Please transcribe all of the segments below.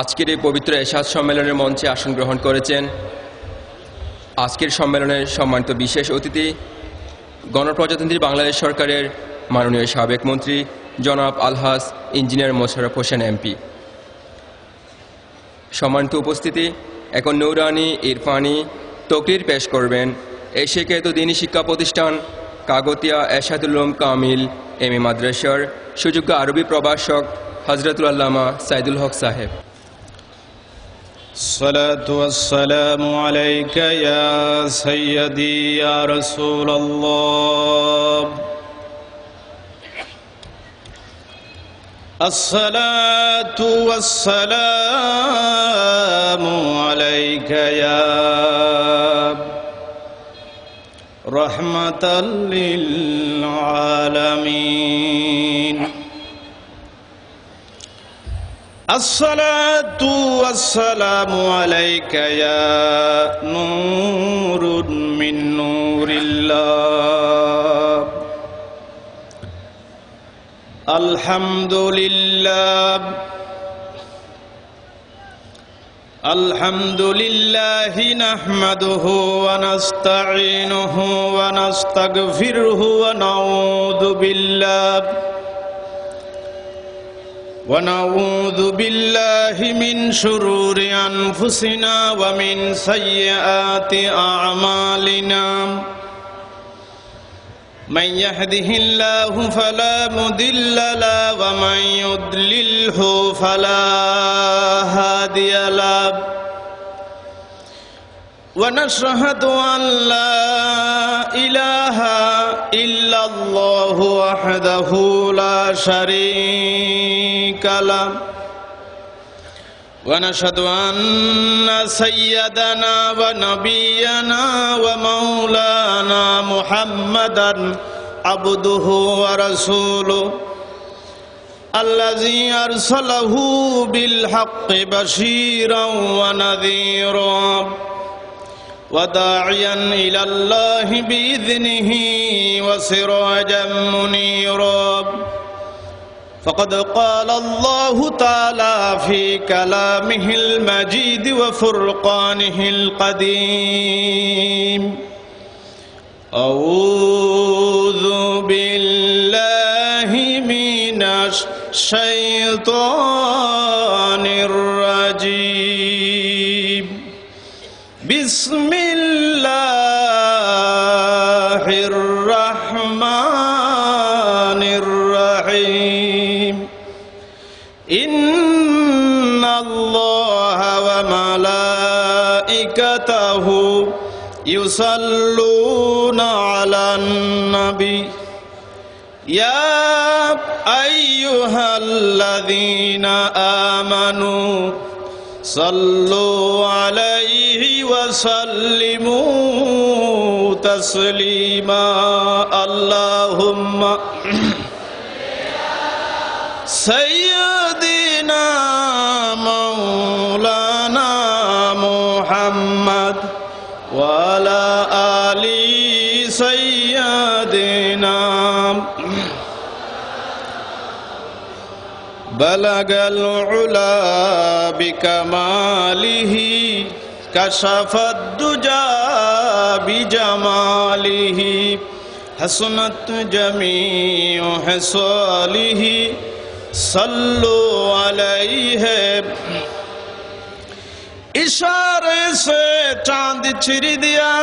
আজকের এই পবিত্র এশাদ সম্মেলনের মঞ্চে আসন গ্রহণ করেছেন আজকের সম্মেলনের সম্মানিত বিশেষ অতিথি গণপ্রজাতন্ত্রী বাংলাদেশ সরকারের মাননীয় সাবেক মন্ত্রী জনাব আলহাজ ইঞ্জিনিয়ার মোশাররফ হোসেন এমপি। সম্মানিত উপস্থিতি, এখন নূরানি ইরফানি তকরির পেশ করবেন এশিয়াকৃত দ্বীনী শিক্ষা প্রতিষ্ঠান কাগতিয়া এরশাদুল উলুম কামিল এম এ মাদ্রাসার সুযোগ্য আরবি প্রভাষক হযরতুল আল্লামা সাইদুল হক সাহেব। الصلاة والسلام عليك يا سيدي يا رسول الله. الصلاة والسلام عليك يا رحمة للعالمين. الصلاة والسلام عليك يا نور من نور الله. الحمد لله الحمد لله نحمده ونستعينه ونستغفره ونعوذ بالله من شرور أنفسنا ومن سيئات أعمالنا. من يهده الله فلا مضل له ومن يضلله فلا هادي له. ونشهد أن لا إله إلا الله وحده لا شريك له. ونشهد أن سيدنا ونبينا ومولانا محمدا عبده ورسوله الذي أرسله بالحق بشيرا ونذيرا وداعيا إلى الله بإذنه وسراجا منيرا. فقد قال الله تعالى في كلامه المجيد وفرقانه القديم: أعوذ بالله من الشيطان الرجيم. بسم الله الرحمن الرحيم. إن الله وملائكته يصلون على النبي يا أيها الذين آمنوا صلوا عليه وسلموا تسليما. اللهم سيدنا مولانا محمد وعلى آل سيدنا. بلغ العلا بكماله كشف الدجى بجماله حسنت جميع خصاله صلوا عليه. इशारे से चांद चिर दिया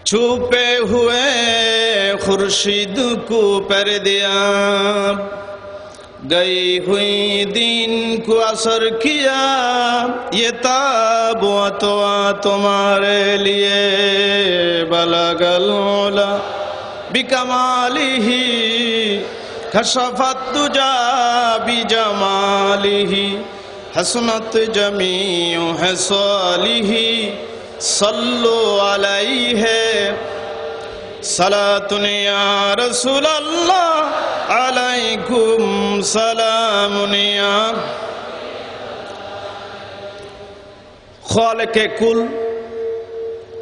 छुपे हुए खुर्शीद को पर दिया. गई हुई दीन को असर किया ये ताबुआ तुम्हारे लिए. बलगल उला बिकमालिही कशफत दुजा बिजमालिही हसनत जमीउ हसालिही. सल्लु अलैहि सलातुन या रसूल अल्लाह अलैकुम सलामुन या खालिके कुल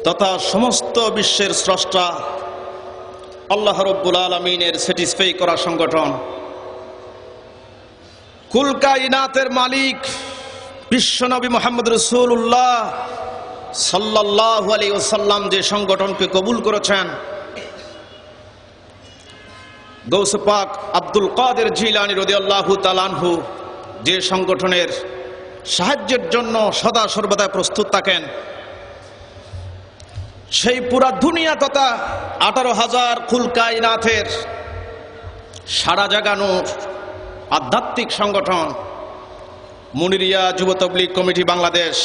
तथा समस्त विश्वेर स्रष्टा আল্লাহ রব্বুল আলামিনের স্যাটিসফাই করা সংগঠন কুল কায়নাতের মালিক বিশ্বনবী মুহাম্মদ রাসূলুল্লাহ সাল্লাল্লাহু আলাইহি ওয়াসাল্লাম যে সংগঠনকে কবুল করেছেন, গৌস পাক আব্দুল কাদের জিলানী রাদিয়াল্লাহু তাআলা আনহু যে সংগঠনের সাহায্যের জন্য সদা সর্বদা প্রস্তুত থাকেন, সেই পুরা দুনিয়া তথা 18,000 কুল কায়নাতের সারা জাগানো আধ্যাত্মিক সংগঠন মুনিরিয়া যুব তাবলীগ কমিটি বাংলাদেশ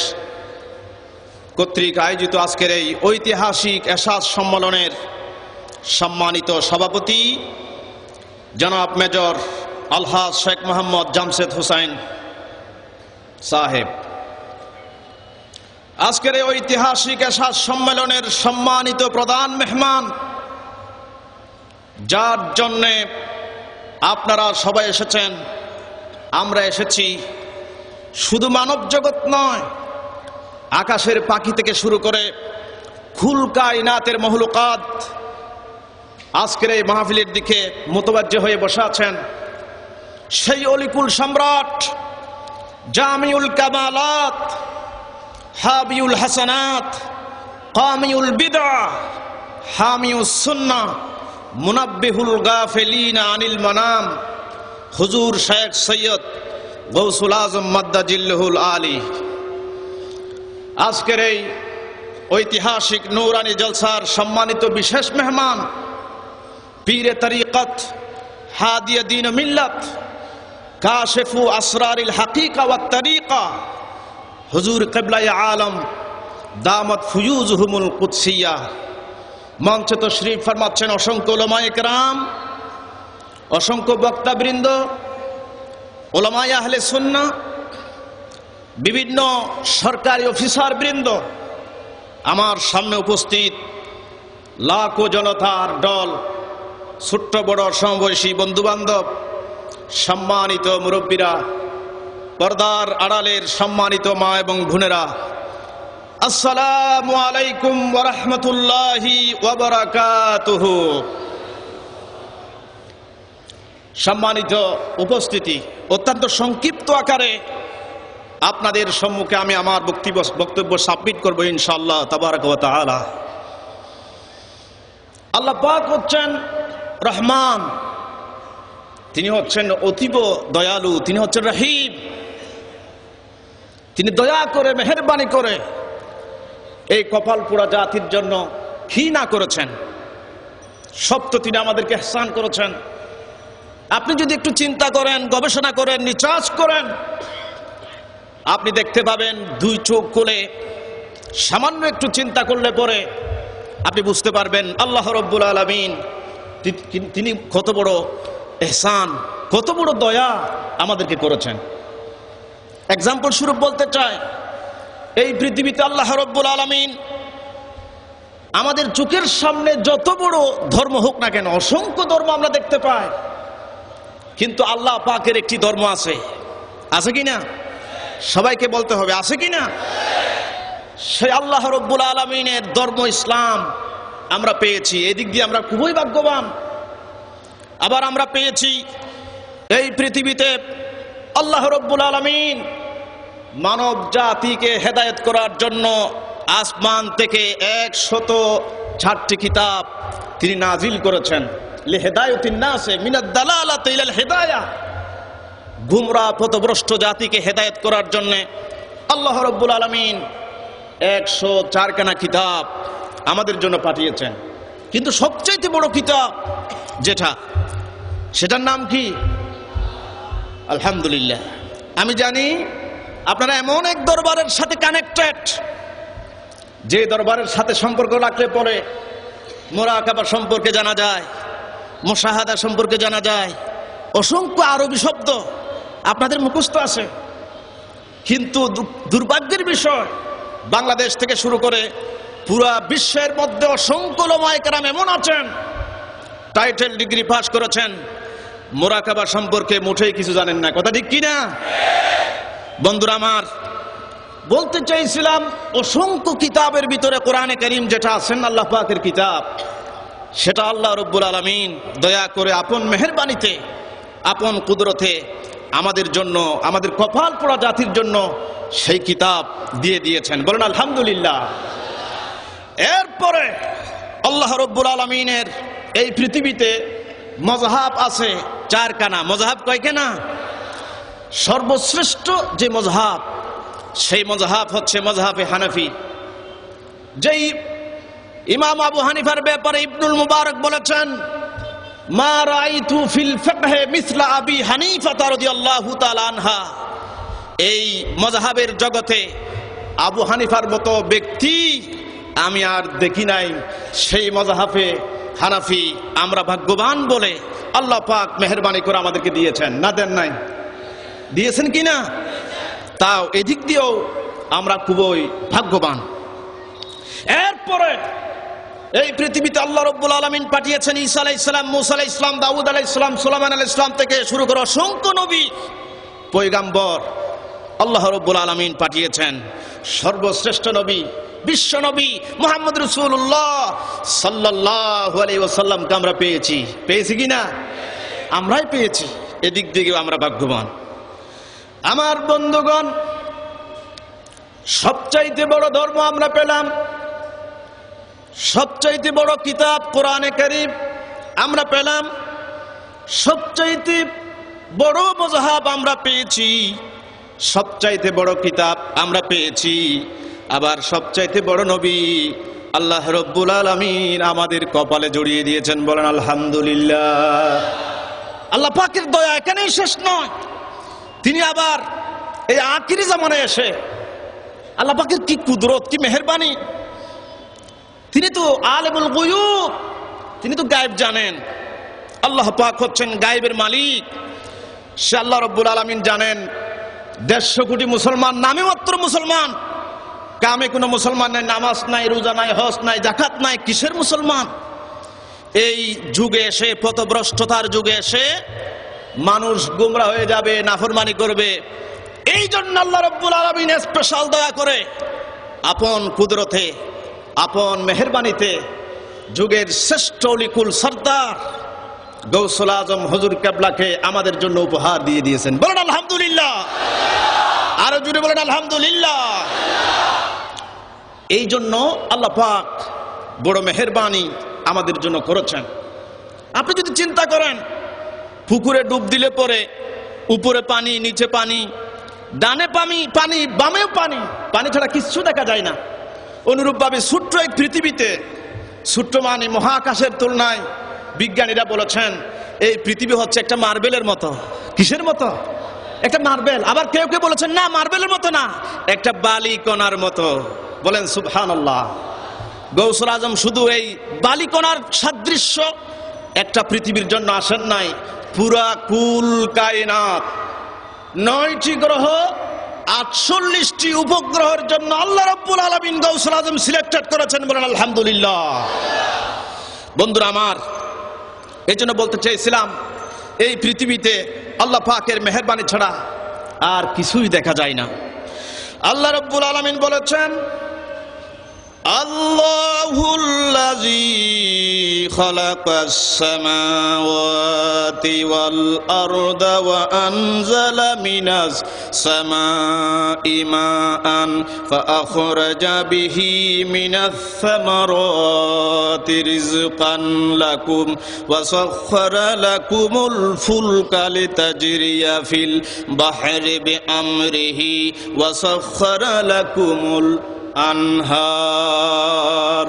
কর্তৃক আয়োজিত আজকের এই ঐতিহাসিক এশাদ সম্মেলনের সম্মানিত সভাপতি জনাব মেজর আলহাজ শেখ মোহাম্মদ জামশেদ হুসাইন সাহেব, আজকের এই ঐতিহাসিক এশাদ সম্মেলনের সম্মানিত প্রধান মেহমান, যার জন্যে আপনারা সবাই এসেছেন, আমরা এসেছি, শুধু মানব জগৎ নয়, আকাশের পাখি থেকে শুরু করে কুল কায়নাতের মহলুকাত আজকের এই মাহফিলের দিকে মুতওয়াজ্জিহ হয়ে বসে আছেন। সেই অলিকুল সম্রাট, জামিউল কামালাত, হাবিউল হাসানাত, কামিউল বিদআহ, হামিউস সুন্নাহ, মুনাব্বিহুল গাফিলিন আনিল মানাম, হুজুর শেখ সৈয়দ গৌসুল আজম মাদ্দাজিল্লুহুল আলী, আজকের এই ঐতিহাসিক নূরানি জলসার সম্মানিত বিশেষ মেহমান, পীরে তরিকত, হাদিয়ে দ্বীন ও মিল্লাত, কাশিফু আসরারিল হাকিকা ওয়াত তরিকা, হুজুর কিবলায়ে আলম দামাত ফুয়ুজুহুমুল কুদসিয়া। মঞ্চে তশরিফ ফরমাচ্ছেন অসংখ্য উলামায়ে কেরাম, অসংখ্য বক্তাবৃন্দ, উলামায়ে আহলে সুন্নাহ, বিভিন্ন সরকারি অফিসার বৃন্দ, আমার সামনে উপস্থিত লাখো জনতার দল, ছোট্ট বড় সমবয়সী বন্ধু বান্ধব, সম্মানিত মুরব্বীরা, পর্দার আড়ালের সম্মানিত মা এবং বোনেরা, আসসালামু আলাইকুম ওয়া রাহমাতুল্লাহি ওয়া বারাকাতুহু। সম্মানিত উপস্থিতি, অত্যন্ত সংক্ষিপ্ত আকারে আপনাদের সম্মুখে আমি আমার বক্তব্য সাবমিট করব ইনশাআল্লাহ তাবারাক ওয়া তাআলা। আল্লাহ পাক হচ্ছেন রহমান, তিনি হচ্ছেন অতীব দয়ালু, তিনি হচ্ছেন রহিম। তিনি দয়া করে মেহেরবানি করে এই কপাল পোড়া জাতির জন্য কি না করেছেন, সব তো তিনি আমাদেরকে ইহসান করেছেন। আপনি যদি একটু চিন্তা করেন, গবেষণা করেন, রিসার্চ করেন, আপনি দেখতে পাবেন, দুই চোখ খুলে সামান্য একটু চিন্তা করলে পরে আপনি বুঝতে পারবেন আল্লাহ রাব্বুল আলামিন তিনি কত বড় ইহসান, কত বড় দয়া আমাদেরকে করেছেন। এক্সাম্পল স্বরূপ বলতে চাই, এই পৃথিবীতে আল্লাহ রাব্বুল আলামিন আমাদের চোখের সামনে যত বড় ধর্ম হোক না কেন, অসংখ্য ধর্ম আমরা দেখতে পাই, কিন্তু আল্লাহ পাকের একটি ধর্ম আছে, আছে কি না? সবাইকে বলতে হবে, আছে কি না? সেই আল্লাহ রাব্বুল আলামিনের ধর্ম ইসলাম আমরা পেয়েছি, এদিক দিয়ে আমরা খুবই ভাগ্যবান। আবার আমরা পেয়েছি এই পৃথিবীতে আল্লাহ রাব্বুল আলামিন মানব জাতিকে হেদায়েত করার জন্য আসমান থেকে 106টি কিতাব তিনি নাজিল করেছেন। লিহেদায়াতিন নাসে মিনাদ দালালাতি ইলাল হিদায়াহ, গুমরাহ পথভ্রষ্ট জাতিকে হেদায়েত করার জন্য আল্লাহ রাব্বুল আলামিন 104 খানা কিতাব আমাদের জন্য পাঠিয়েছেন। কিন্তু সবচেয়ে বড় কিতাব যেটা, সেটার নাম কি? আলহামদুলিল্লাহ, আমি জানি আপনারা এমন এক দরবারের সাথে কানেক্টেড, যে দরবারের সাথে সম্পর্ক রাখলে পরে মুরাকাবা সম্পর্কে জানা যায়, মুশাহাদা সম্পর্কে জানা যায়, অসংখ্য আরবি শব্দ আপনাদের মুখস্থ আছে। কিন্তু দুর্ভাগ্যের বিষয়, বাংলাদেশ থেকে শুরু করে পুরা বিশ্বের মধ্যে অসংখ্য উলামায়ে কেরাম এমন আছেন, টাইটেল ডিগ্রি পাস করেছেন, মুরাকাবা সম্পর্কে মোটেই কিছু জানেন না। কথা ঠিক কিনা বন্ধুরা আমার? বলতে চাইছিলাম, অসংখ্য কিতাবের ভিতরে কোরআনে কারীম যেটা আছেন আল্লাহ পাকের কিতাব, সেটা আল্লাহ রাব্বুল আলামিন দয়া করে আপন মেহেরবানিতে, আপন কুদরতে আমাদের জন্য, আমাদের কপাল পোড়া জাতির জন্য সেই কিতাব দিয়ে দিয়েছেন। বলেন আলহামদুলিল্লাহ। এরপরে আল্লাহ রব্বুল আলামিনের এই পৃথিবীতে মযহাব আছে চারখানা। মযহাব কয়খানা? সর্বশ্রেষ্ঠ যে মযহাব, সেই মযহাব হচ্ছে মযহাবে হানাফি। যেই ইমাম আবু হানিফার ব্যাপারে ইবনুল মুবারক বলেছেন, মা রাআইতু ফিল ফিকহে মিসলা আবি হানিফা রাদিয়াল্লাহু তাআলা আনহা। এই মযহাবের জগতে আবু হানিফার মতো ব্যক্তি আমি আর দেখি নাই। সেই মযহাবে হানাফি আমরা ভাগ্যবান বলে আল্লাহ পাক মেহেরবানি করে আমাদেরকে দিয়েছেন। না দেন নাই? দিয়েছেন কি না? তাও এদিক দিয়েও আমরা খুবই ভাগ্যবান। এরপরে এই পৃথিবীতে আল্লাহ রাব্বুল আলামিন পাঠিয়েছেন ঈসা আলাইহিস সালাম, মূসা আলাইহিস সালাম, দাউদ আলাইহিস সালাম, সুলাইমান আলাইহিস সালাম থেকে শুরু করে অসংখ্য নবী পয়গাম্বর আল্লাহ রাব্বুল আলামিন পাঠিয়েছেন। সর্বশ্রেষ্ঠ নবী, বিশ্ব নবী মুহাম্মদ রাসূলুল্লাহ সাল্লাল্লাহু আলাইহি ওয়াসাল্লামকে আমরা পেয়েছি। পেয়েছি কি না? আমরাই পেয়েছি। এদিক থেকে আমরা ভাগ্যবান। আমার বন্ধুগণ, সবচাইতে বড় ধর্ম আমরা পেলাম, সবচাইতে বড় কিতাব কোরআনে কারীম আমরা পেলাম, সবচাইতে বড় মযহাব আমরা পেয়েছি, সবচাইতে বড় কিতাব আমরা পেয়েছি, আবার সবচাইতে বড় নবী আল্লাহ রব্বুল আলামিন আমাদের কপালে জড়িয়ে দিয়েছেন। বলেন আলহামদুলিল্লাহ। আল্লাহ পাকের দয়া এখানেই শেষ নয়, তিনি আবার এই আখিরি জামানায় এসে, আল্লাহ পাকের কি কুদরত, কি মেহেরবানি, তিনি তো আলিমুল গুয়ুব, তিনি তো গায়েব জানেন। আল্লাহ পাক হচ্ছেন গায়েবের মালিক। সে আল্লাহ রব্বুল আলামিন জানেন 150 কোটি মুসলমান নামে মাত্র মুসলমান, কামে কোনো মুসলমান নাই, নামাজ নাই, রোজা নাই, হজ নাই, যাকাত নাই, কিসের মুসলমান? এই যুগে এসে, পথভ্রষ্টতার যুগে এসে মানুষ গোমরা হয়ে যাবে, নাফরমানি করবে। এই জন্য আল্লাহ রাব্বুল আলামিন স্পেশাল দয়া করে আপন কুদরতে, আপন মেহেরবানিতে যুগের শ্রেষ্ঠ লিকুল সর্দার গৌসুল আজম হুজুর কেবলাকে আমাদের জন্য উপহার দিয়ে দিয়েছেন। বলেন আলহামদুলিল্লাহ। আরো জুড়ে বলেন আলহামদুলিল্লাহ। এই জন্য আল্লাহ পাক বড় মেহেরবানি আমাদের জন্য করেছেন। আপনি যদি চিন্তা করেন, পুকুরে ডুব দিলে পরে উপরে পানি, নিচে পানি, ডানে পানি, পানি বামেও পানি, পানি ছাড়া কিচ্ছু দেখা যায় না। অনুরূপভাবে ছোট্ট এক পৃথিবীতে, ছোট্ট মানে মহাকাশের তুলনায় বিজ্ঞানীরা বলেছেন এই পৃথিবী হচ্ছে একটা মার্বেলের মতো। কিসের মতো? একটা মার্বেল। আবার কেউ কেউ বলেছেন না, মার্বেলের মতো না, একটা বালি কণার মতো। বলেন সুবহানাল্লাহ। গৌসুল আজম শুধু এই বালিকণার সাদৃশ্য একটা পৃথিবীর জন্য আসেন নাই, পুরা কুল কায়নাত 9টি গ্রহ, 48টি উপগ্রহের জন্য আল্লাহ রাব্বুল আলামিন গৌসুল আজম সিলেক্টেড করেছেন। বলেন আলহামদুলিল্লাহ। বন্ধুরা আমার, এই জন্য বলতে চাইছিলাম, এই পৃথিবীতে আল্লাহ পাকের মেহেরবানি ছাড়া আর কিছুই দেখা যায় না। আল্লাহ রাব্বুল আলামিন বলেছেন, আল্লাহুল্লাযী খালাকাস সামাওয়াতি ওয়াল আরদা ওয়া আনজালা মিনাস সামাই মাআন ফাআখরাজা বিহি মিনাস সামারাতি রিজকান লাকুম ওয়া সাখখারা লাকুমুল ফুলকা লিতাজরিয়া ফিল বাহরি বিআমরিহি ওয়া সাখখারা লাকুমুল আনহার।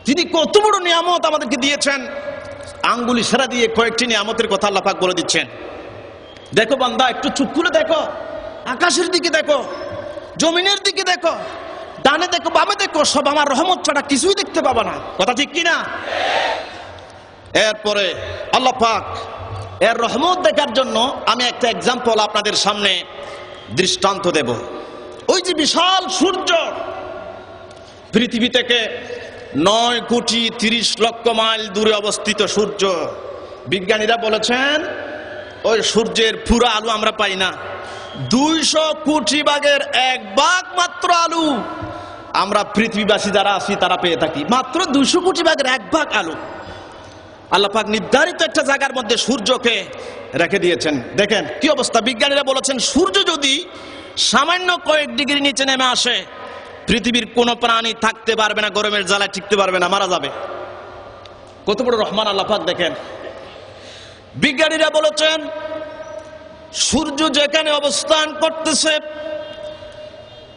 তিনি কত বড় নিয়ামত আমাদেরকে দিয়েছেন। আঙ্গুল ইশারা দিয়ে কয়েকটি নিয়ামতের কথা আল্লাহ পাক বলে দিচ্ছেন। দেখো বান্দা, একটু চুপ করে দেখো, আকাশের দিকে দেখো, জমিনের দিকে দেখো, ডানে দেখো, বামে দেখো, সব আমার রহমত ছাড়া কিছুই দেখতে পাবা না। কথা ঠিক কিনা? এরপরে আল্লাহ পাক এর রহমত দেখার জন্য আমি একটা এক্সাম্পল আপনাদের সামনে দৃষ্টান্ত দেব। ওই যে বিশাল সূর্য, পৃথিবী থেকে 9,30,00,000 মাইল দূরে অবস্থিত সূর্য। বিজ্ঞানীরা বলেছেন ওই সূর্যের পুরো আলো আমরা পাই না। 200 কোটি ভাগের 1 ভাগ মাত্র আলো আমরা পৃথিবীবাসী যারা আছি তারা পেয়ে থাকি। মাত্র 200 কোটি ভাগের 1 ভাগ আলো। আল্লাহ পাক নির্ধারিত একটা জায়গার মধ্যে সূর্যকে রেখে দিয়েছেন। দেখেন কি অবস্থা, বিজ্ঞানীরা বলেছেন সূর্য যদি সামান্য কয়েক ডিগ্রি নিচে নেমে আসে, পৃথিবীর কোনো প্রাণী থাকতে পারবে না, গরমের জ্বালায় টিকতে পারবে না, মারা যাবে। কত বড় রহমান আল্লাহ পাক দেখেন। বিজ্ঞানীরা বলেছেন সূর্য যেখানে অবস্থান করতেছে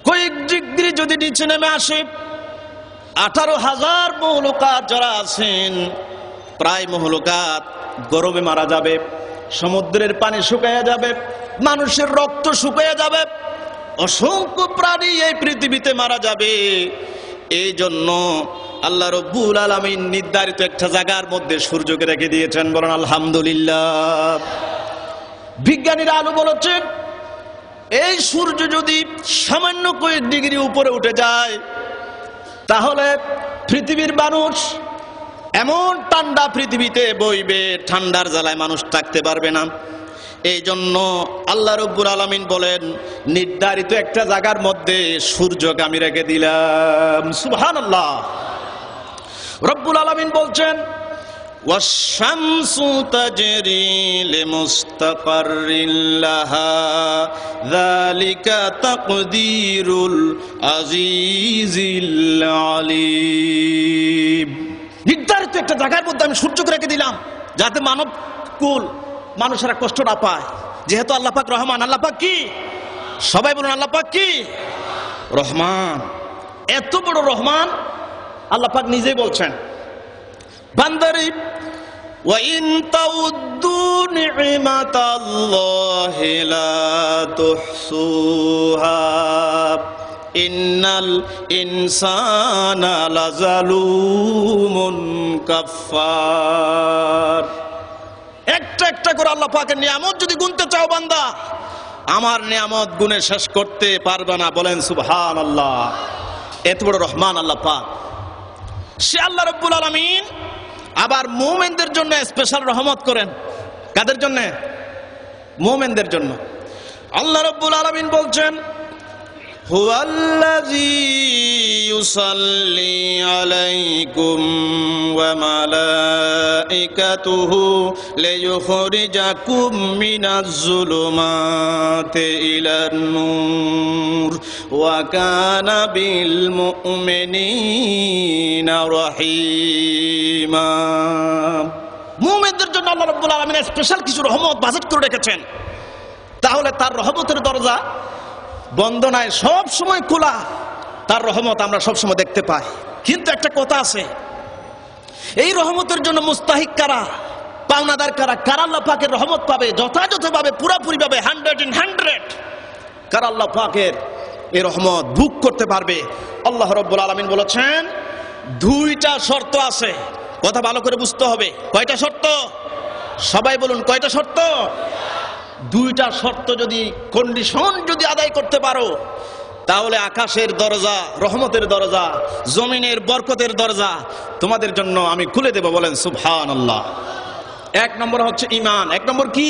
কয়েক ডিগ্রি যদি নিচে নেমে আসে, 18,000 মহলুকাত যারা আছেন প্রায় মহলুকাত গরমে মারা যাবে, সমুদ্রের পানি শুকিয়ে যাবে, মানুষের রক্ত শুকিয়ে যাবে, অসংখ্য প্রাণী এই পৃথিবীতে মারা যাবে। এই জন্য আল্লাহ রব্বুল আলামিন নির্ধারিত একটা জায়গার মধ্যে সূর্যকে রেখে দিয়েছেন, বলেন আলহামদুলিল্লাহ। বিজ্ঞানীরা আলো বলেছেন এই সূর্য যদি সামান্য কয়েক ডিগ্রি উপরে উঠে যায় তাহলে পৃথিবীর মানুষ এমন ঠান্ডা পৃথিবীতে বইবে, ঠান্ডার জ্বালায় মানুষ থাকতে পারবে না। এই জন্য আল্লাহ রব্বুল আলামিন বলেন নির্ধারিত একটা জায়গার মধ্যে সূর্যকে আমি রেখে দিলাম। সুবহানাল্লাহ। রব্বুল আলামিন বলছেন ওয়াশ-শামসু তাজরি লিমুস্তাকাররিন লাহা যালিকা তাকদীরুল আজিজিল আলীম। নির্ধারিত একটা জায়গার মধ্যে আমি সূর্যকে রেখে দিলাম যাতে মানব কুল মানুষেরা কষ্ট না পায়। যেহেতু আল্লাহ পাক রহমান, আল্লাহ পাক কি? সবাই বলুন আল্লাহ পাক কি? রহমান। এত বড় রহমান আল্লাহ পাক নিজেই বলছেন বান্দারে ওয়া ইন তাউদ্দু নি'মাতাল্লাহি লা তুহসুহা ইন্নাল ইনসানা লাযালুমুন কাফফার। একটা একটা করে আল্লাহ পাকের নিয়ামত যদি গুনতে চাও বান্দা, আমার নিয়ামত গুনে শেষ করতে পারবে না, বলেন সুবহানাল্লাহ। এত বড় রহমান আল্লাহ পাক। সে আল্লাহ রব্বুল আলামিন আবার মুমিনদের জন্য স্পেশাল রহমত করেন। কাদের জন্য? মুমিনদের জন্য। আল্লাহ রব্বুল আলামিন বলছেন হুয়াল্লাযী ইউসাল্লি আলাইকুম ওয়া মালাইকাতুহু লিয়ুখরিজাকুম মিনাজ যুলুমাতি ইলান নূর ওয়া কানা বিল মুমিনিনা রহিমা। মুমিনদের জন্য আল্লাহ রাব্বুল আলামিন স্পেশাল কিছু রহমত বাজেট করে রেখেছেন। তাহলে তার রহমতের দরজা বন্ধ নাই, সব সময় খোলা। তার রহমত আমরা সব সময় দেখতে পাই। কিন্তু একটা কথা আছে, এই রহমতের জন্য মুস্তাহিক কারা, পাওনাদার কারা? কারা আল্লাহ পাকের রহমত পাবে যথাযথভাবে, পুরাপুরি ভাবে 100 কারা আল্লাহ পাকের এই রহমত ভোগ করতে পারবে? আল্লাহ রাব্বুল আলামিন বলেছেন দুইটা শর্ত আছে। কথা ভালো করে বুঝতে হবে। কয়টা শর্ত? সবাই বলুন কয়টা শর্ত? দুইটা শর্ত যদি, কন্ডিশন যদি আদায় করতে পারো তাহলে আকাশের দরজা, রহমতের দরজা, জমিনের বরকতের দরজা তোমাদের জন্য আমি খুলে দেব, বলেন সুবহানাল্লাহ। এক নম্বর হচ্ছে ঈমান। এক নম্বর কি?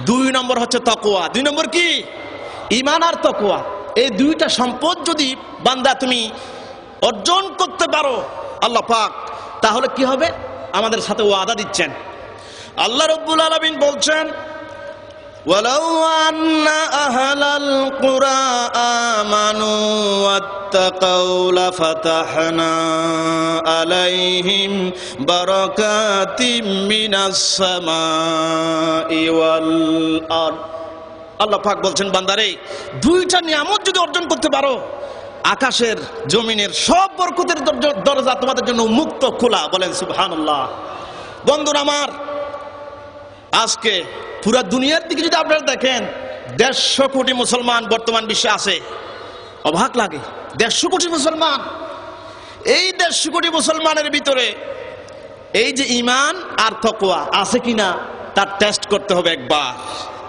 দুই নম্বর হচ্ছে তাকওয়া। দুই নম্বর কি? ঈমান আর তাকওয়া। এই দুইটা সম্পদ যদি বান্দা তুমি অর্জন করতে পারো আল্লাহ পাক, তাহলে কি হবে? আমাদের সাথে ওয়াদা দিচ্ছেন। আল্লাহ রাব্বুল আলামিন বলছেন ওয়ালাউ আন্না আহলাল কুরা আমানু ওয়াত্তাকাউ লাফাতাহনা আলাইহিম বারাকাতিম মিনাস সামাই ওয়াল আরদ। আল্লাহ পাক বলছেন বান্দারে দুইটা নিয়ামত যদি অর্জন করতে পারো, আকাশের জমিনের সব বরকতের দরজা তোমাদের জন্য মুক্ত খোলা, বলেন সুবহানাল্লাহ। বন্ধুরা আমার, আজকে পুরা দুনিয়ার দিকে যদি আপনারা দেখেন 150 কোটি মুসলমান বর্তমান বিশ্বে আছে। অবাক লাগে, 150 কোটি মুসলমান। এই 150 কোটি মুসলমানের ভিতরে এই যে ঈমান আর তাকওয়া আছে কিনা তার টেস্ট করতে হবে একবার।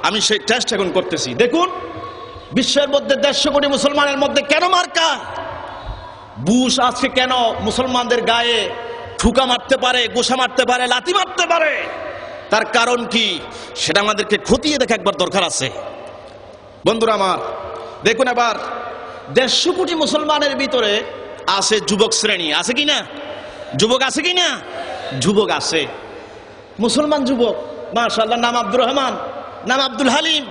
আমি সেই টেস্ট এখন করতেছি। দেখুন বিশ্বের মধ্যে 150 কোটি মুসলমানের মধ্যে কেন মার্কা বুশ আজকে কেন মুসলমানদের গায়ে ঠুকা মারতে পারে, গোসা মারতে পারে, লাথি মারতে পারে? তার কারণ কি সেটা আমাদেরকে খতিয়ে দেখা একবার দরকার আছে। বন্ধুরা আমার, দেখুন এবার 150 কোটি মুসলমানের ভিতরে আছে যুবক শ্রেণী। আছে কিনা? যুবক আছে কিনা? যুবক আছে। মুসলমান যুবক, মাশাআল্লাহ, নাম আব্দুর রহমান, নাম আব্দুল হালিম,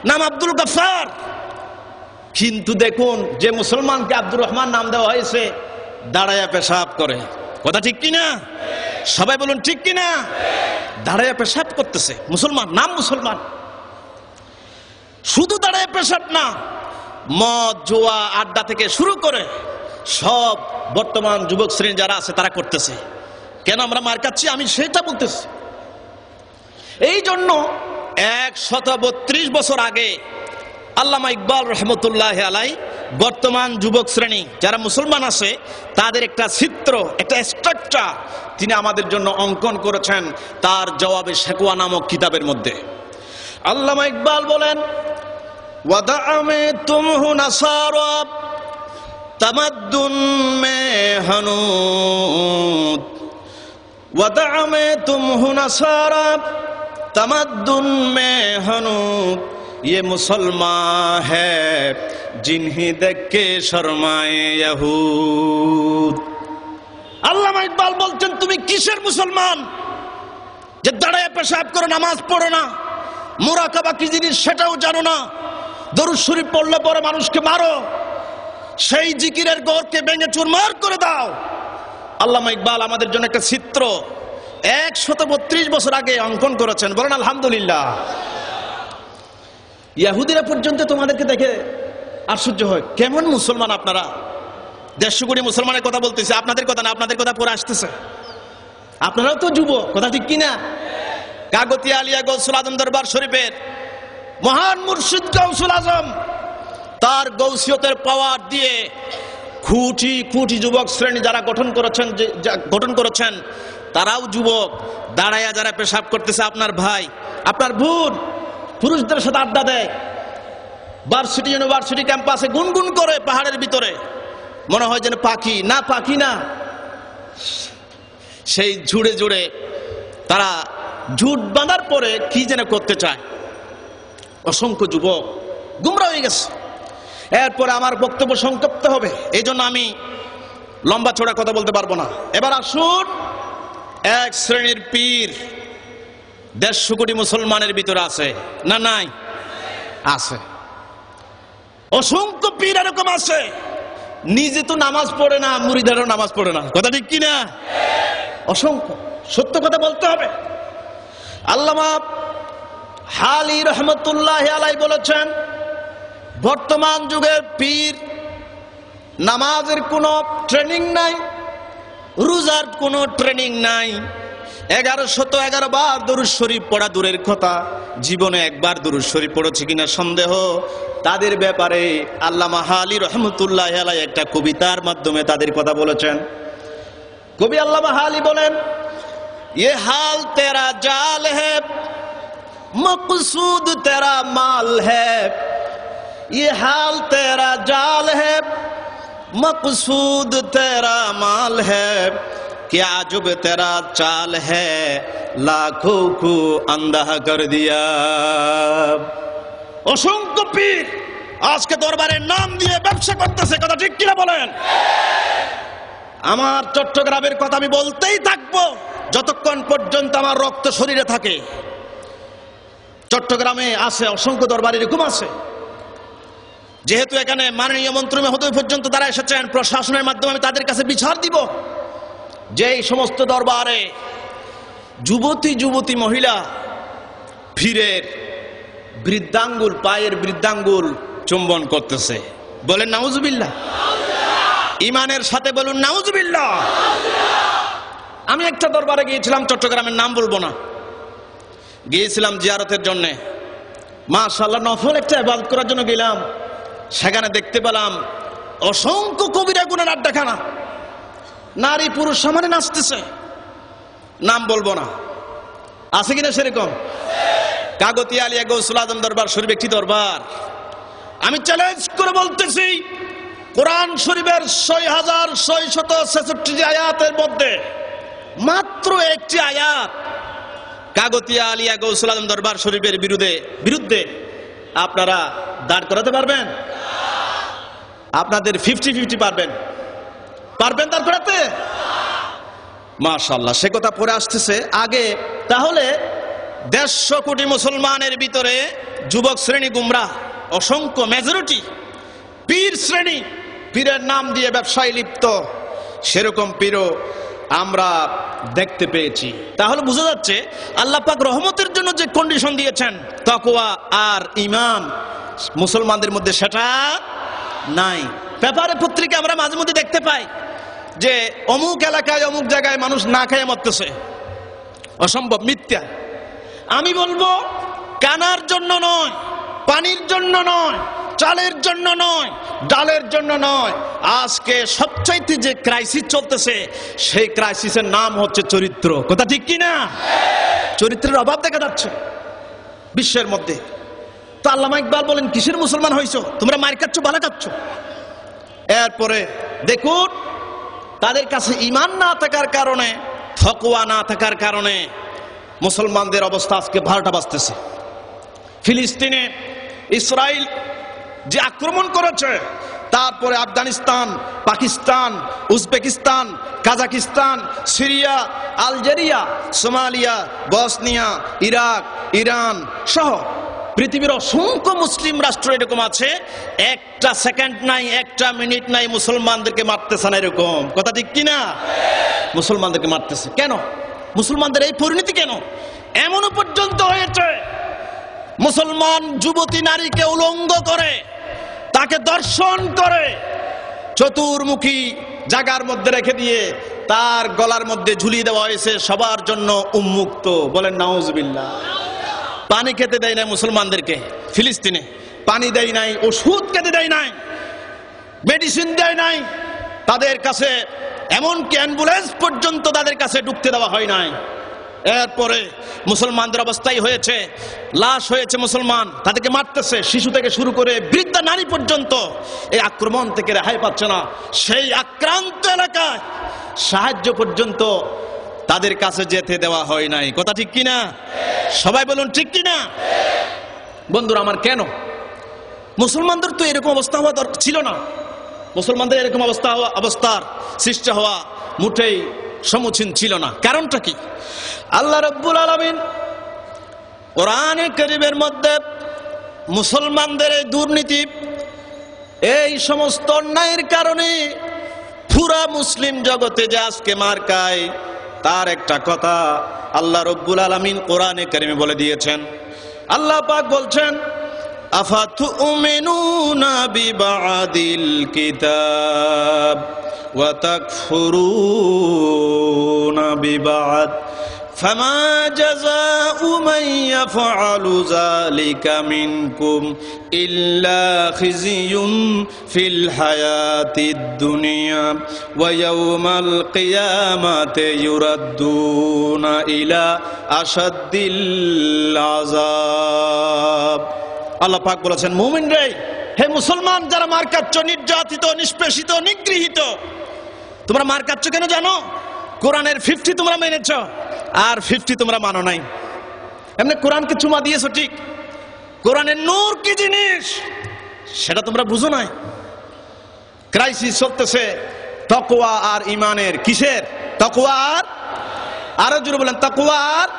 নাম আব্দুল গফফার। কিন্তু দেখুন, যে মুসলমানকে আব্দুর রহমান নাম দেওয়া হয়েছে দাঁড়ায়া পেশাব করে। কথা ঠিক কিনা? সবাই বলুন ঠিক কিনা? দাঁড়ায়া পেশাব করতেছে মুসলমান, নাম মুসলমান। শুধু দাঁড়ায় পেশাব না, মদ, জুয়া, আড্ডা থেকে শুরু করে সব বর্তমান যুবক শ্রেণী যারা আছে তারা করতেছে। কেন আমরা মার খাচ্ছি? আমি সেটা বলতেছি। এই জন্য 132 বছর আগে আল্লামা ইকবাল রহমতুল্লাহ আলাই বর্তমান যুবক শ্রেণী যারা মুসলমান আছে তাদের একটা চিত্র, একটা স্ট্রাকচার তিনি আমাদের জন্য অঙ্কন করেছেন তার জবাবে শেকওয়া নামক কিতাবের মধ্যে। আল্লামা ইকবাল বলেন, ওয়াদা মে তুম হু নাসারা তামাদ্দুন মে হানুদ, ওয়াদা মে তুম হু নাসারা तमद्दुन में हनूद, ये मुसलमान है जिन्हें देख के शर्माए यहूद। আল্লামা ইকবাল বলছেন, তুমি কিসের মুসলমান যে দাঁড়ায় পেশাব করো, নামাজ পড়ো না, মুরাকাবা কি জিনিস সেটাও জানো না, দরুদ শরীফ পড়লে পরে মানুষকে মারো, সেই জিকিরের গড়কে ভেঙে চুরমার করে দাও। আল্লামা ইকবাল আমাদের জন্য একটা চিত্র 132 বছর আগে অঙ্কন করেছেন। বলেন আলহামদুলিল্লাহ। ইহুদিরা পর্যন্ত তোমাদেরকে দেখে আশ্চর্য হয়, কেমন মুসলমান আপনারা। 150 কোটি মুসলমানের কথা বলতেছে, আপনাদের কথা না, আপনাদের কথা পরে আসতেছে। আপনারাও তো যুবক, কথা ঠিক কিনা? কাগতিয়া আলিয়া গৌসুল আজম দরবার শরীফের মহান মুর্শিদ গৌসুল আজম তার গৌসিয়তের পাওয়ার দিয়ে কোটি কোটি যুবক শ্রেণী যারা গঠন করেছেন তারাও যুবক। দাঁড়ায়া যারা পেশাব করতেছে, আপনার ভাই, আপনার বোন পুরুষদের সাথে আড্ডা দেয়, ভার্সিটি ইউনিভার্সিটি ক্যাম্পাসে গুনগুন করে পাহাড়ের ভিতরে, মনে হয় যেন পাখি। না, পাখি না, সেই জুড়ে জুড়ে তারা জুট বাঁধার পরে কি যেন করতে চায়। অসংখ্য যুবক গুমরা হয়ে গেছে। এরপরে আমার বক্তব্য সংক্ষিপ্ত হবে, এই জন্য আমি লম্বা চড়া কথা বলতে পারবো না। এবার আসুন, এক শ্রেণীর পীর 150 কোটি মুসলমানের ভিতরে আছে না? নাই? আছে। অসংখ্য পীর এরকম আছে, নিজে তো নামাজ পড়ে না, মুরিদেরও নামাজ পড়ে না। কথা ঠিক কিনা? অসংখ্য। সত্য কথা বলতে হবে। আল্লামা হালি রহমতুল্লাহ আলাই বলেছেন, বর্তমান যুগের পীর নামাজের কোনো ট্রেনিং নাই, রোজার কোনো ট্রেনিং নাই, 1111 বার দরুদ শরীফ পড়া দূরের কথা, জীবনে একবার দরুদ শরীফ পড়েছে কিনা সন্দেহ। তাদের ব্যাপারে আল্লামা হালি রহমতুল্লাহ আলাই একটা কবিতার মাধ্যমে তাদের কথা বলেছেন। কবি আল্লামা হালি বলেন, ये हाल तेरा जाल है मकसूद तेरा माल है, ये हाल तेरा जाल है मकसूद तेरा माल है, क्या जुब तेरा चाल है लाखों को अंधा कर दिया। অসংখ্য পীর আজকে দরবারের নাম দিয়ে ব্যবসা করতেছে। কথা ঠিক কিনা বলেন? আমার চট্টগ্রামের কথা আমি বলতেই থাকবো যতক্ষণ পর্যন্ত আমার রক্ত শরীরে থাকে। চট্টগ্রামে আছে অসংখ্য দরবার, এরকম আছে। যেহেতু এখানে মাননীয় মন্ত্রী মহোদয় পর্যন্ত তারা এসেছেন, প্রশাসনের মাধ্যমে আমি তাদের কাছে বিচার দিব যে এই সমস্ত দরবারে যুবতী মহিলা ফিরের বৃদ্ধাঙ্গুল, পায়ের বৃদ্ধাঙ্গুল চুম্বন করতেছে। বলেন নাউজুবিল্লাহ। ইমানের সাথে বলুন নাউজুবিল্লাহ। আমি একটা দরবারে গিয়েছিলাম, চট্টগ্রামের নাম বলবো না, গিয়েছিলাম জিয়ারতের জন্য। মাশাআল্লাহ, নফল একটা ইবাদত করার জন্য গেলাম। সেখানে দেখতে পেলাম অসংখ্য কবিরা গুনার আড্ডাখানা, নারী পুরুষ সমানে নাচতেছে। নাম বলবো না, আছে কিনা সেরকম? কাগতিয়া আলিয়া গৌসুল আজম দরবার শরীফ একটি দরবার। আমি চ্যালেঞ্জ করে বলতেছি, কোরআন শরীফের 6666 আয়াতের মধ্যে মাত্র একটি আয়াত কাগতিয়া আলিয়া গৌসুল আজম দরবার শরীফের বিরুদ্ধে আপনারা দাঁড় করাতে পারবেন? আপনাদের 50-50 পারবেন দাঁড় করাতে? মাশাআল্লাহ, সে কথা পরে আসতেছে। আগে তাহলে 150 কোটি মুসলমানের ভিতরে যুবক শ্রেণী গুমরাহ, অসংখ্য মেজরিটি পীর শ্রেণী, পীরের নাম দিয়ে ব্যবসায় লিপ্ত, সেরকম পীরও আমরা দেখতে পেয়েছি। তাহলে বোঝা যাচ্ছে আল্লাহ পাক রহমতের জন্য যে কন্ডিশন দিয়েছেন তাকওয়া আর ঈমান, মুসলমানদের মধ্যে সেটা নাই। পেপারে পত্রিকা আমরা মাঝে মধ্যে দেখতে পাই যে অমুক এলাকায় অমুক জায়গায় মানুষ না খেয়ে মরতেছে। অসম্ভব, মিথ্যা। আমি বলবো কানার জন্য নয়, পানির জন্য নয়, চালের জন্য নয়, ডালের জন্য নয়, আজকে সবচাইতে যে ক্রাইসিস চলতেছে সেই ক্রাইসিসের নাম হচ্ছে চরিত্র। কথা ঠিক কি না? চরিত্রের অভাব দেখা যাচ্ছে বিশ্বের মধ্যে। তো আল্লামা ইকবাল বলেন, কিসের মুসলমান হইছো তোমরা? মার খাচ্ছ, বালা খাচ্ছ। এরপরে দেখুন, তাদের কাছে ঈমান না থাকার কারণে, তাকওয়া না থাকার কারণে মুসলমানদের অবস্থা আজকে 12টা বাজতেছে। ফিলিস্তিনে ইসরায়েল যে আক্রমণ করেছে, তারপরে Afghanistan, Pakistan, Uzbekistan, Kazakhstan, Syria, Algeria, Somalia, Bosnia, Iraq, Iran সহ পৃথিবীর অসংখ্য মুসলিম রাষ্ট্র এরকম আছে, একটা সেকেন্ড নাই, একটা মিনিট নাই মুসলমানদেরকে মারতেছে না। এরকম কথা ঠিক কিনা? মুসলমানদেরকে মারতেছে কেন? মুসলমানদের এই পরিণতি কেন? এমনও পর্যন্ত হয়েছে মুসলমান যুবতী নারীকে উলঙ্গ করে, তাকে দর্শন করে, চতুর্মুখী জায়গার মধ্যে রেখে দিয়ে তার গলার মধ্যে ঝুলিয়ে দেওয়া হয়েছে, সবার জন্য উন্মুক্ত। বলেন নাউজুবিল্লাহ। পানি খেতে দেয় নাই মুসলমানদেরকে ফিলিস্তিনে, পানি দেয় নাই, ওষুধ খেতে দেয় নাই, মেডিসিন দেয় নাই তাদের কাছে, এমনকি অ্যাম্বুলেন্স পর্যন্ত তাদের কাছে ঢুকতে দেওয়া হয় নাই। এরপরে মুসলমানদের অবস্থাই হয়েছে, লাশ হয়েছে মুসলমান, তাদেরকে মারতেছে, শিশু থেকে শুরু করে বৃদ্ধা নারী পর্যন্ত এই আক্রমণ থেকে রেহাই পাচ্ছে না। সেই আক্রান্ত এলাকায় সাহায্য পর্যন্ত তাদের কাছে যেতে দেওয়া হয় নাই। কথা ঠিক কিনা? সবাই বলুন ঠিক কিনা? বন্ধুরা আমার, কেন? মুসলমানদের তো এরকম অবস্থা হওয়া দরকার ছিল না। মুসলমানদের এরকম অবস্থার সৃষ্টি হওয়া মোটেই সমীচীন ছিল না। কারণটা কি? আল্লাহ রাব্বুল আলামিন কোরআনে কারীমের মধ্যে মুসলমানদের এই দুর্নীতি, এই সমস্ত অন্যায়ের কারণে পুরা মুসলিম জগতে যে আজকে মার খায়, তার একটা কথা আল্লাহ রাব্বুল আলামিন কোরআনে কারীমে বলে দিয়েছেন। আল্লাহ পাক বলছেন, আফাতুমিনুনা বিবাদিল কিতাব ওয়া তাকফুরুনা বিবাদ ফামা জাযাউ মান ইয়াফআলু যালিকা মিনকুম ইল্লা খিজিয়ুন ফিল হায়াতিদ দুনিয়া ওয়া ইয়াউমাল কিয়ামাতি ইউরাদ্দুনা ইলা আশাদ্দিল আযাব। আল্লাহ পাক বলেছেন, মুমিন রে, হে মুসলমান যারা মার খাচ্ছ, নির্যাতিত, নিষ্পেষিত, নিগৃহীত, তোমরা মার খাচ্ছ কেন জানো? কোরআনের 50 তোমরা মেনেছ আর 50 তোমরা মানো নাই। এমনি কোরআনকে চুমা দিয়েছো ঠিক, কোরআনের নূর কি জিনিস সেটা তোমরা বুঝো নাই। ক্রাইসিস চলতেছে তাকওয়া আর ঈমানের। কিসের? তাকওয়া আর, আরো জোরে বলেন, তাকওয়া আর।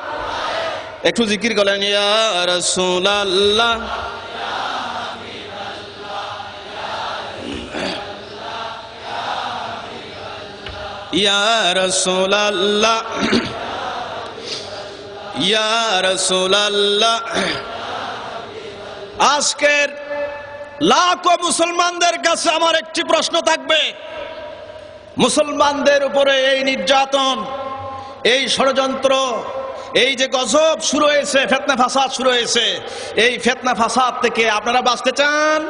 একটু জিকির করেন, ইয়া রাসূলুল্লাহ, ইয়া রাসূলুল্লাহ, ইয়া রাসূলুল্লাহ। আজকের লাখো মুসলমানদের কাছে আমার একটি প্রশ্ন থাকবে, মুসলমানদের উপরে এই নির্যাতন, এই ষড়যন্ত্র, এই যে গজব শুরু হয়েছে, ফিতনা ফাসাদ শুরু হয়েছে, এই ফিতনা ফাসাদ থেকে আপনারা বাঁচতে চান?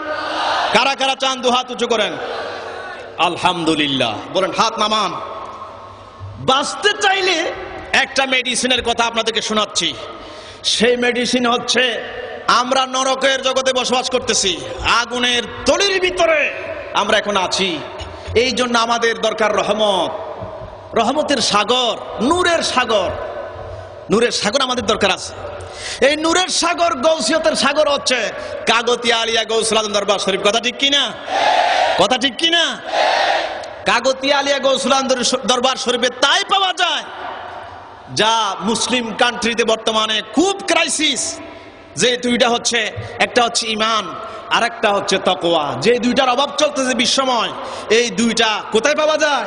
কারা কারা চান? দু হাত উঁচু করেন। আলহামদুলিল্লাহ, বলেন হাত নামান। বাঁচতে চাইলে একটা মেডিসিনের কথা আপনাদেরকে শোনাচ্ছি। সেই মেডিসিন হচ্ছে, আমরা নরকের জগতে বসবাস করতেছি, আগুনের তলির ভিতরে আমরা এখন আছি। এই জন্য আমাদের দরকার রহমত, রহমতের সাগর, নূরের সাগর। নূরের সাগর আমাদের দরকার আছে। এই নূরের সাগর, গৌসিয়তের সাগর হচ্ছে কাগতিয়া আলিয়া গৌসুল আজম দরবার শরীফ। কথা ঠিক কিনা? কথা ঠিক কিনা? কাগতিয়া আলিয়া গৌসুল আজম দরবার শরীফে তাই পাওয়া যায় যা মুসলিম কান্ট্রিতে বর্তমানে খুব ক্রাইসিস, যে দুইটা হচ্ছে, একটা হচ্ছে ঈমান আর একটা হচ্ছে তাকওয়া। যে দুইটার অভাব চলতেছে বিশ্বময়, এই দুইটা কোথায় পাওয়া যায়?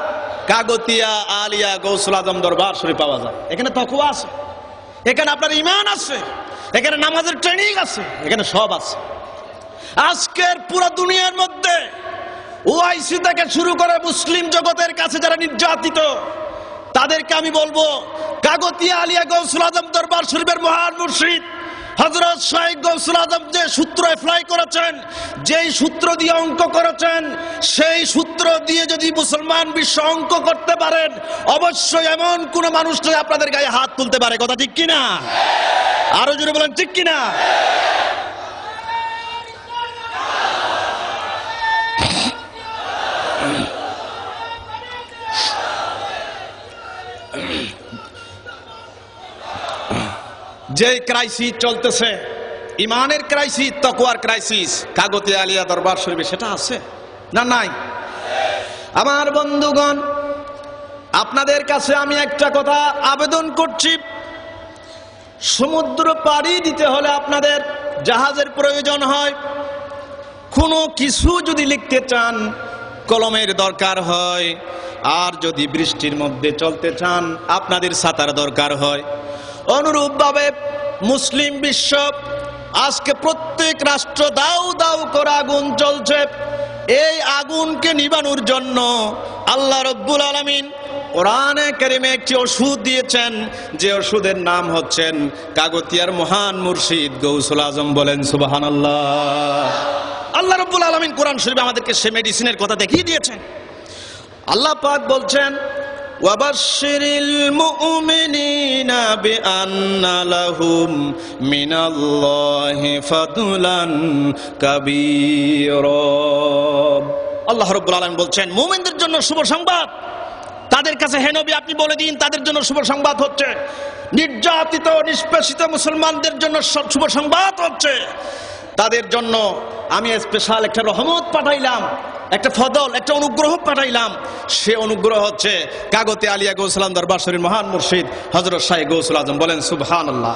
কাগতিয়া আলিয়া গৌসুল আজম দরবার শরীফ পাওয়া যায়। এখানে তাকওয়া আছে, এখানে আপনার ঈমান আছে, এখানে নামাজের ট্রেনিং আছে, এখানে সব আছে। আজকের পুরো দুনিয়ার মধ্যে ওআইসি থেকে শুরু করে মুসলিম জগতের কাছে যারা নির্যাতিত, তাদেরকে আমি বলবো কাগতিয়া আলিয়া গৌসুল আজম দরবার শরীফের মহান মুর্শিদ হযরত শাইখ গৌসুল আজম যে সূত্র অ্যাপ্লাই করেছেন, যেই সূত্র দিয়ে অঙ্ক করেছেন, সেই সূত্র দিয়ে যদি মুসলমান বিশ্ব অঙ্ক করতে পারেন, অবশ্যই এমন কোন মানুষ নয় আপনাদের গায়ে হাত তুলতে পারে। কথা ঠিক কিনা? আরো জোরে বলেন ঠিক কিনা? যে ক্রাইসিস চলতেছে, ইমানের ক্রাইসিস, তাকওয়ার ক্রাইসিস, কাগতিয়া আলিয়া দরবার শরীফে সেটা আছে না নাই? আমার বন্ধুগণ, আপনাদের কাছে আমি একটা কথা আবেদন করছি, সমুদ্র পাড়ি দিতে হলে আপনাদের জাহাজের প্রয়োজন হয়, কোনো কিছু যদি লিখতে চান কলমের দরকার হয়, আর যদি বৃষ্টির মধ্যে চলতে চান আপনাদের ছাতার দরকার হয়। অনুরূপভাবে মুসলিম বিশ্ব আজকে প্রত্যেক রাষ্ট্র দাউ দাউ করে আগুন জ্বলছে। এই আগুনকে নিবানোর জন্য আল্লাহ রাব্বুল আলামিন কোরআনে কারিমে একটি ওষুধ দিয়েছেন, যে ওষুধের নাম হচ্ছেন কাগতিয়ার মহান মুর্শিদ গৌসুল আজম। বলেন সুবহানাল্লাহ। আল্লাহ রাব্বুল আলামিন কোরআন শরীফে আমাদেরকে সে মেডিসিনের কথা দেখিয়ে দিয়েছেন। আল্লাহ পাক বলছেন, ওয়াবাশশিরিল মুমিনিনা বিআন্না লাহুম মিনাল্লাহি ফাদলান কাবীরা। আল্লাহ রাব্বুল আলামিন বলছেন, মুমিনদের জন্য শুভ সংবাদ। তাদের কাছে হে নবী আপনি বলে দিন, তাদের জন্য শুভ সংবাদ হচ্ছে, নির্যাতিত নিষ্পেষিত মুসলমানদের জন্য শুভ সংবাদ হচ্ছে, তাদের জন্য আমি স্পেশাল একটা রহমত পাঠাইলাম, একটা ফদল, একটা অনুগ্রহ পাঠাইলাম। সে অনুগ্রহ হচ্ছে কাগতিয়া আলিয়া গৌসুল আজম দরবার শরীফ মহান মুর্শিদ হযরত শাইখ গৌসুল আজম। বলেন সুবহানাল্লাহ।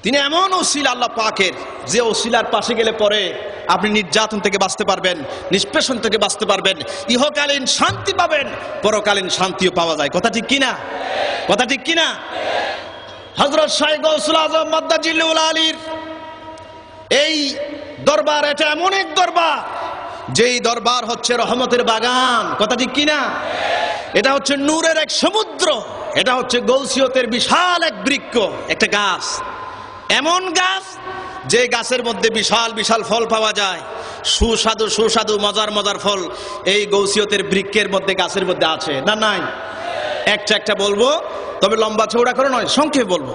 তিনি এমন ওসিলা আল্লাহ পাকের, যে ওসিলার পাশে গেলে পরে আপনি নির্যাতন থেকে বাঁচতে পারবেন, নিষ্পেষণ থেকে বাঁচতে পারবেন, ইহকালীন শান্তি পাবেন, পরকালীন শান্তিও পাওয়া যায়। কথা ঠিক কিনা? কথা ঠিক কিনা? হযরত শাইখ গৌসুল আজম মাদ্দাজিল্লুল আলীর এই দরবার, এটা এমন এক দরবার, যেই দরবার হচ্ছে রহমতের বাগান। কথা ঠিক কিনা? এটা হচ্ছে নূরের এক সমুদ্র, এটা হচ্ছে গৌসিয়তের বিশাল এক বৃক্ষ, একটা গাছ, এমন গাছ যে গাছের মধ্যে বিশাল বিশাল ফল পাওয়া যায়, সুস্বাদু সুস্বাদু মজার মজার ফল এই গৌসিয়তের বৃক্ষের মধ্যে, গাছের মধ্যে আছে না নাই? একটা একটা বলবো, তবে লম্বা চৌড়া করে নয়, সংক্ষেপে বলবো।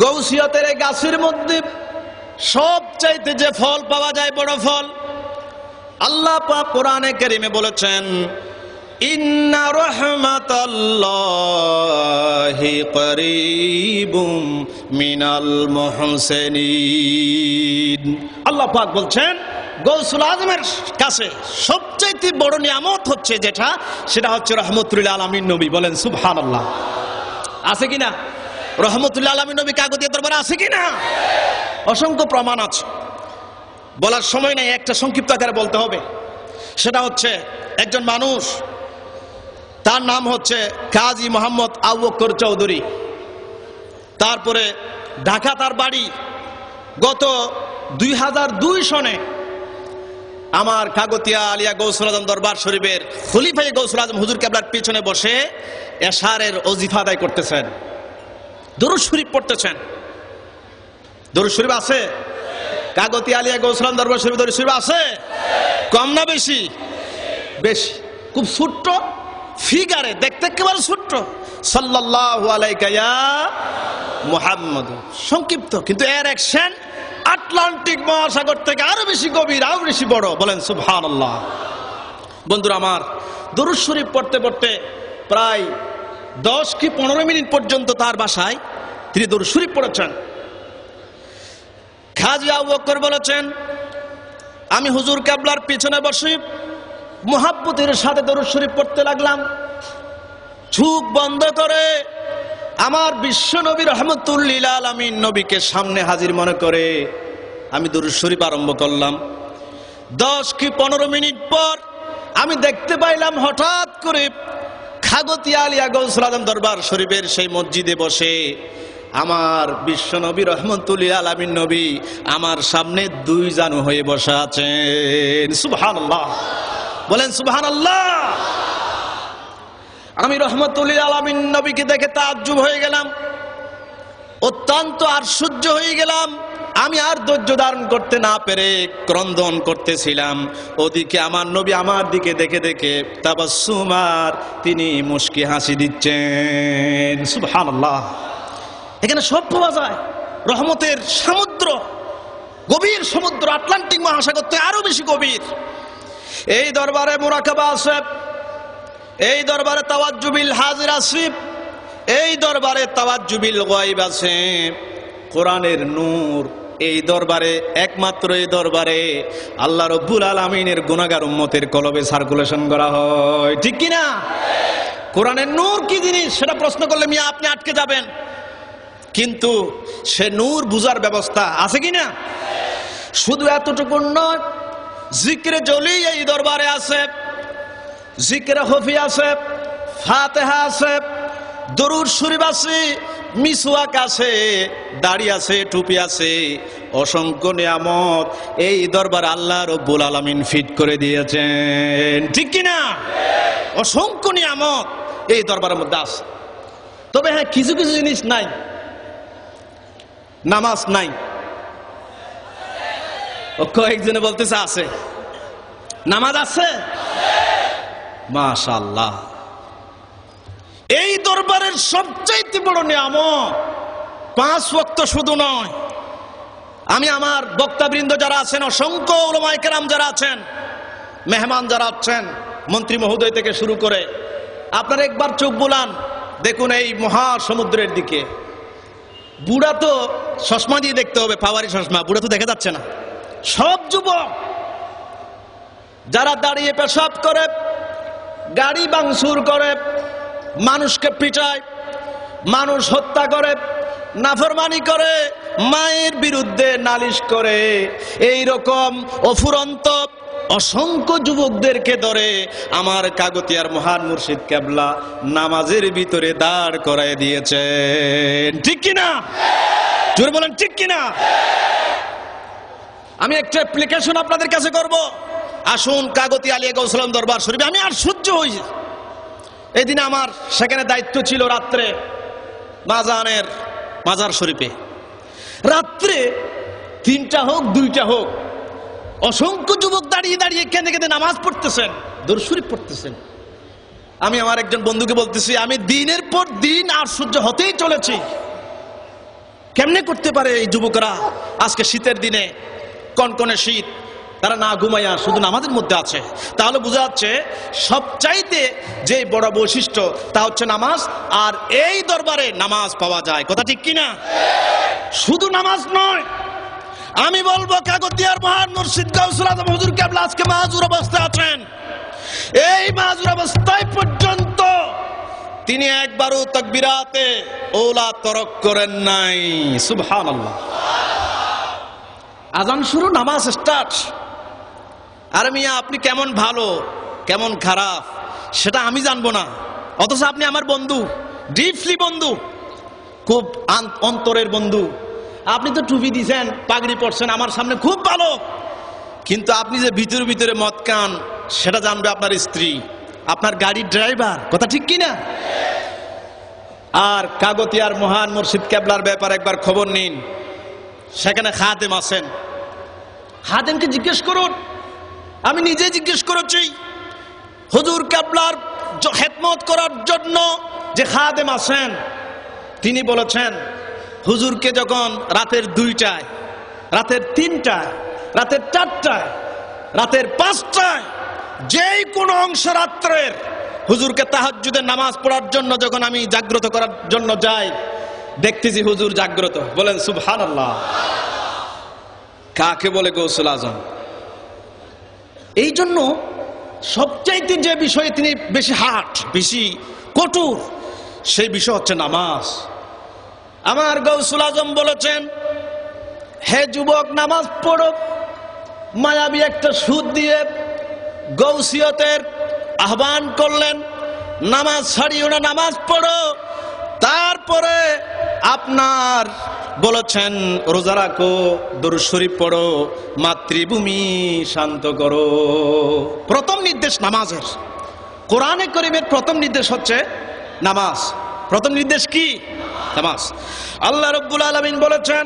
গৌসিয়তের এই গাছের মধ্যে সবচাইতে যে ফল পাওয়া যায়, বড় ফল, আল্লাহ পাক কোরআনে কারিমে বলেছেন, ইন্না রাহমাতাল্লাহি করিবুম মিনাল মুহসিনিন। আল্লাহ পাক বলছেন গৌসুল আজমের কাছে সবচাইতে বড় নিয়ামত হচ্ছে যেটা, সেটা হচ্ছে রহমতুল আলামিন নবী। বলেন সুবহানাল্লাহ। আছে কিনা? রহমতুল আলামিন নবী কাগতিয়া দরবারে আছে কিনা? অসংখ্য প্রমাণ আছে, বলার সময় নাই, একটা সংক্ষিপ্ত আকারে বলতে হবে। সেটা হচ্ছে একজন মানুষ, তার নাম হচ্ছে কাজী মোহাম্মদ আবু বকর চৌধুরী, তারপরে ঢাকা তার বাড়ি। গত 2002 সনে আমার কাগতিয়া আলিয়া গৌসুল আজম দরবার শরীফের খলিফায়ে গৌসুল আজম হুজুর কেবলার পিছনে বসে এশারের ওজিফা আদায় করতেছেন, দরুদ শরীফ পড়তেছেন। দরুদ শরীফ আছে? কাগতিয়া আলিয়া গৌসুল আজম দরবার শরীফ দরুদ শরীফ আছে? কম না বেশি? বেশি। খুব ছোট্ট ফিগারে, দেখতে একেবারে ছোট্ট, সাল্লাল্লাহু আলাইকা ইয়া মুহাম্মদ, সংক্ষিপ্ত, কিন্তু এর অ্যাকশন আটলান্টিক মহাসাগর থেকে আরো বেশি গভীর, আরো বেশি বড়। বলেন সুবহানাল্লাহ। বন্ধুরা আমার, দরুদ শরীফ পড়তে পড়তে প্রায় 10 কি 15 মিনিট পর্যন্ত তার বাসায় তিনি দরুদ শরীফ পড়েছেন। কাজী আবু বকর বলেছেন, আমি হুজুর কেবলার পিছনে বসে মুহাব্বতের সাথে দরুদ শরীফ পড়তে লাগলাম। চোখ বন্ধ করে আমার বিশ্ব নবী রহমতুল লিল আলামিন নবীকে সামনে হাজির মনে করে আমি দুরূদ শরীফ আরম্ভ করলাম। 10 কি 15 মিনিট পর আমি দেখতে পাইলাম হঠাৎ করে খাগতিয়া আলিয়া গৌসুল আজম দরবার শরীফের সেই মসজিদে বসে আমার বিশ্ব নবী রহমতুল লিল আলামিন নবী আমার সামনে 2 জানু হয়ে বসে আছেন। সুবহানাল্লাহ, বলেন সুবহানাল্লাহ। আমি রহমতুল লিল আলামিন নবীকে দেখে তাজ্জুব হয়ে গেলাম, অত্যন্ত আশ্চর্য হয়ে গেলাম। আমি আর ধৈর্য ধারণ করতে না পেরে ক্রন্দন করতেছিলাম। ওদিকে আমার নবী আমার দিকে দেখে দেখে তাবাসসুমার তিনি মুস্কি হাসি দিচ্ছেন। সুবহানাল্লাহ। এখানে সব পাওয়া যায়, রহমতের সমুদ্র, গভীর সমুদ্র, আটলান্টিক মহাসাগর তো আরো বেশি গভীর। এই দরবারে মুরাকাবা আছে, এই দরবারে তাওয়াজ্জুবিল হাজির আছে, এই দরবারে তাওয়াজ্জুবিল গায়ব আছে। কোরআনের নূর এই দরবারে, একমাত্র এই দরবারে আল্লাহ রাব্বুল আলামিনের গুনাহগার উম্মতের কলবে সার্কুলেশন করা হয়, ঠিক কি না? কোরআনের নূর কি জিনিস সেটা প্রশ্ন করলে মিয়া আপনি আটকে যাবেন, কিন্তু সে নূর বুঝার ব্যবস্থা আছে কি না? শুধু এতটুকু নয়, জিকিরে জলি এই দরবারে আছে, জিকিরে খফি আছে, ফাতিহা আছে, দরুদ শরীফ আছে, মিসওয়াক আছে, দাড়ি আছে, টুপি আছে, অসংখ্য নিয়ামত এই দরবার আল্লাহ রাব্বুল আলামিন ফিট করে দিয়েছেন, ঠিক কি না? অসংখ্য নিয়ামত এই দরবারের মধ্যে আছে। তবে হ্যাঁ, কিছু কিছু জিনিস নাই। নামাজ নাই। কয়েকজনে বলতেছে আছে। নামাজ আছে? মাশাআল্লাহ। এই দরবারের সবচাইতে বড় নিয়ামত 5 ওয়াক্ত শুধু নয়। আমি আমার বক্তাবৃন্দ যারা আছেন, অসংখ্য উলামায়ে কেরাম যারা আছেন, মেহমান যারা আছেন, মন্ত্রী মহোদয় থেকে শুরু করে, আপনারা একবার চোখ বুলান, দেখুন এই মহাসমুদ্রের দিকে। বুড়া তো চশমা দিয়ে দেখতে হবে, পাওয়ারি চশমা, বুড়া তো দেখা যাচ্ছে না। সব যুবক যারা দাঁড়িয়ে পেশাব করে, গাড়ি ভাঙচুর করে, মানুষকে পিটায়, মানুষ হত্যা করে, নাফরমানি করে, মায়ের বিরুদ্ধে নালিশ করে, এই রকম অফুরন্ত অসংখ্য যুবকদেরকে ধরে আমার কাগতিয়ার মহান মুর্শিদ কেবলা নামাজের ভিতরে দাঁড় করায় দিয়েছেন, ঠিক কিনা? জোরে বলেন ঠিক কিনা? আমি একটা অ্যাপ্লিকেশন আপনাদের কাছে করব। আসুন কাগতিয়া আলিয়া গৌসুল আজম দরবার শরীফে। আমি আর সহ্য হয়েছি। এই দিনে আমার সেখানে দায়িত্ব ছিল রাত্রে মাজানের মাজার শরীফে। রাত্রে 3টা হোক 2টা হোক, অসংখ্য যুবক দাঁড়িয়ে দাঁড়িয়ে কেঁদে কেঁদে নামাজ পড়তেছেন, দরুদ শরীফ পড়তেছেন। আমি আমার একজন বন্ধুকে বলতেছি, আমি দিনের পর দিন আর সহ্য হতেই চলেছি। কেমনে করতে পারে এই যুবকরা আজকে শীতের দিনে, কনকনে শীত, তারা না ঘুমাইয়া শুধু নামাজের মধ্যে আছে? তাহলে বোঝা যাচ্ছে সবচাইতে যে বড় বৈশিষ্ট্য তা হচ্ছে নামাজ। আর এই দরবারে নামাজ পাওয়া যায়, কথা ঠিক কিনা? শুধু নামাজ নয়, আমি বলবো কাগতিয়ার মহান মুর্শিদ গাউসুল আজম হুজুর কেবলা আজকে মাহজুর অবস্থায় আছেন। এই মাহজুর অবস্থায় পর্যন্ত তিনি একবারও তাকবীরাতে ওলা তরক করেন নাই। সুবহানাল্লাহ। আজান শুরু, নামাজ স্টার্ট। আর মিয়া আপনি কেমন ভালো কেমন খারাপ সেটা আমি জানবো না, অথচ আপনি আমার বন্ধু, ডিপলি বন্ধু, খুব অন্তরের বন্ধু। আপনি তো টুপি দিয়েছেন, পাগড়ি পরছেন, আমার সামনে খুব ভালো, কিন্তু আপনি যে ভিতরে ভিতরে মদ খান সেটা জানবে আপনার স্ত্রী, আপনার গাড়ির ড্রাইভার, কথা ঠিক কিনা? আর কাগতিয়ার মহান মুর্শিদ কেবলার ব্যাপারে একবার খবর নিন। সেখানে খাদেম আছেন, খাদেমকে জিজ্ঞেস করুন। আমি নিজে জিজ্ঞেস করেছি, হুজুর কেবলার খেদমত করার জন্য যে খাদেম আছেন, তিনি বলেছেন হুজুরকে যখন রাতের 2টায়, রাতের 3টায়, রাতের 4টায়, রাতের 5টায়, যেই কোনো অংশ রাত্রের হুজুরকে তাহাজ্জুদের নামাজ পড়ার জন্য যখন আমি জাগ্রত করার জন্য যাই, দেখতেছি হুজুর জাগ্রত। বলেন সুবহানাল্লাহ। কাকে বলে গৌসুল আজম? এই জন্য সবচাইতে যে বিষয়ে তিনি বেশি হার্ড, বেশি কঠোর, সেই বিষয় হচ্ছে নামাজ। আমার গৌসুল আজম বলেছেন, হে যুবক নামাজ পড়ো। মায়াবী একটা সুদ দিয়ে গৌসিয়তের আহ্বান করলেন, নামাজ ছাড়িও না, নামাজ পড়ো। তারপরে আপনার বলেছেন রোজা রাখো, দরুদ শরীফ পড়ো, মাতৃভূমি শান্ত করো। প্রথম নির্দেশ নামাজের। কোরআনে কারীমের প্রথম নির্দেশ হচ্ছে নামাজ। প্রথম নির্দেশ কি? নামাজ। আল্লাহ রাব্বুল আলামিন বলেছেন,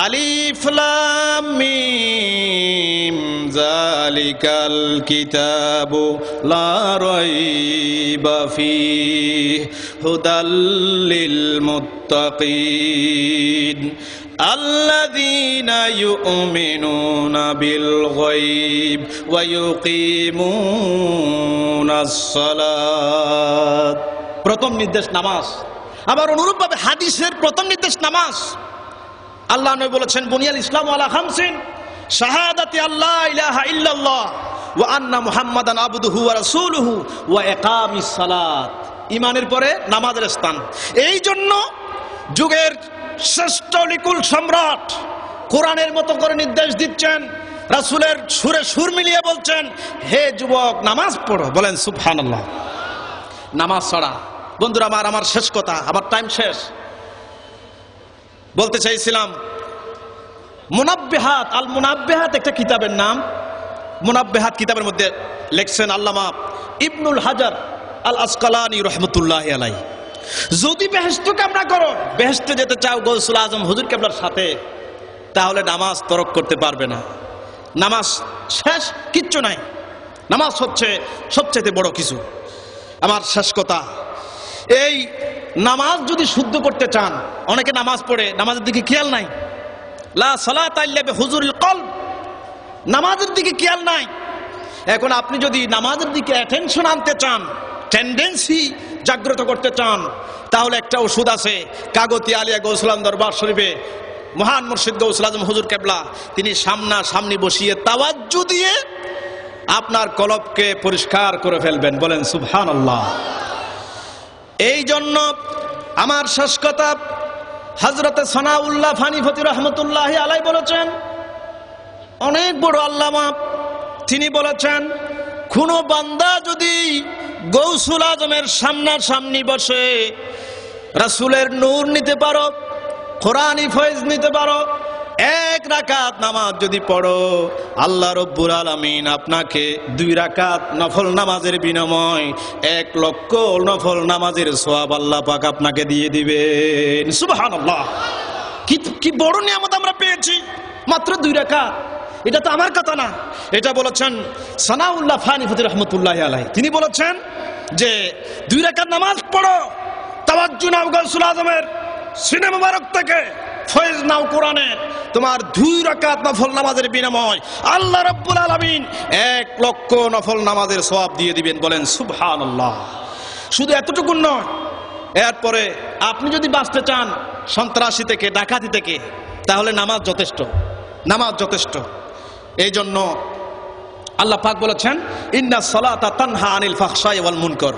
আলিফ লাম মিম যালিকাল কিতাবু লা রাইবা ফীহি হুদাল লিল মুত্তাকিন আল্লাযীনা ইউমিনুনা বিল গায়ব ওয়া ইউকিমুনাস সালাত। প্রথম নির্দেশ নামাজ। আবার অনুরূপভাবে হাদিসের প্রথম নির্দেশ নামাজ। আল্লাহ নবী বলেছেন, বুনিয়াল ইসলাম আলা খামসিন, শাহাদাতি আল্লা ইলাহা ইল্লাল্লাহ ওয়া আন্না মুহাম্মাদান আবদুহু ওয়া রাসূলুহু ওয়া ইকামিস সালাত। ঈমানের পরে নামাজের স্থান। এই জন্য যুগের শ্রেষ্ঠ লিকুল সম্রাট কোরআনের মতো করে নির্দেশ দিচ্ছেন, রাসূলের সুরে সুর মিলিয়ে বলছেন, হে যুবক নামাজ পড়ো। বলেন সুবহানাল্লাহ। নামাজ ছাড়া বন্ধুরা আমার শেষ কথা, আমার টাইম শেষ। বলতে চাইছিলাম মুনাব্বিহাত, আল মুনাব্বিহাত একটা কিতাবের নাম। মুনাব্বিহাত কিতাবের মধ্যে লেখছেন আল্লামা ইবনুল হাজার আল আসকালানি রহমতুল্লাহি আলাইহি, যদি বেহেশত কামনা করো, বেহেশতে যেতে চাও গৌসুল আজম হুজুর কেবলার সাথে, তাহলে নামাজ তরক করতে পারবে না। নামাজ শেষ, কিচ্ছু নাই। নামাজ হচ্ছে সবচেয়ে বড় কিছু। আমার শেষ কথা, এই নামাজ যদি শুদ্ধ করতে চান, অনেকে নামাজ পড়ে নামাজের দিকে খেয়াল নাই। লা সালাতা ইল্লা বিহুজুরিল কলব, নামাজের দিকে খেয়াল নাই। এখন আপনি যদি নামাজের দিকে অ্যাটেনশন আনতে চান, টেন্ডেন্সি জাগ্রত করতে চান, তাহলে একটা ওষুধ আছে। কাগতি আলিয়া গৌসুল আজম দরবার শরীফে মহান মুর্শিদ গৌসুল আজম হুজুর কেবলা তিনি সামনাসামনি বসিয়ে তাওয়াজ্জু দিয়ে আপনার কলবকে পরিষ্কার করে ফেলবেন। বলেন সুবহানাল্লাহ। এই জন্য আমার শেষ কথা, হযরতে সানাউল্লাহ ফানিফতি রহমতুল্লাহি আলাইহি বলেছেন, অনেক বড় আল্লামা, তিনি বলেছেন, কোন বান্দা যদি গৌসুল আজমের সামনাসামনি বসে রাসূলের নূর নিতে পারো, কোরআনী ফয়েজ নিতে পারো, এক রাকাত নামাজ যদি পড়ো, আল্লাহ রব্বুল আলামিন আপনাকে 2 রাকাত নফল নামাজের বিনিময় 1 লক্ষ নফল নামাজের সওয়াব আল্লাহ পাক আপনাকে দিয়ে দিবেন। সুবহানাল্লাহ। কি বড় নিয়ামত আমরা পেয়েছি, মাত্র 2 রাকাত। এটা তো আমার কথা না, এটা বলেছেন সানাউল্লাহ ফানিফতি রহমতুল্লাহি আলাইহি। তিনি বলেছেন যে 2 রাকাত নামাজ পড়ো, তাওয়াজ্জু নাও গৌসুল আজমের সিনে মুবারক থেকে, ফয়েজ নাও কোরআনে, তোমার 2 রাকাত নফল নামাজের বিনিময় আল্লাহ রাব্বুল আলামিন 1 লক্ষ নফল নামাজের সওয়াব দিয়ে দিবেন। বলেন সুবহানাল্লাহ। শুধু এতটুকু নয়, এরপরে আপনি যদি বাঁচতে চান সন্ত্রাসী থেকে, ডাকাতি থেকে, তাহলে নামাজ যথেষ্ট। নামাজ যথেষ্ট। এই জন্য আল্লাহ পাক বলেছেন, ইন্নাস সালাতা তানহা আনিল ফাহশাই ওয়াল মুনকার।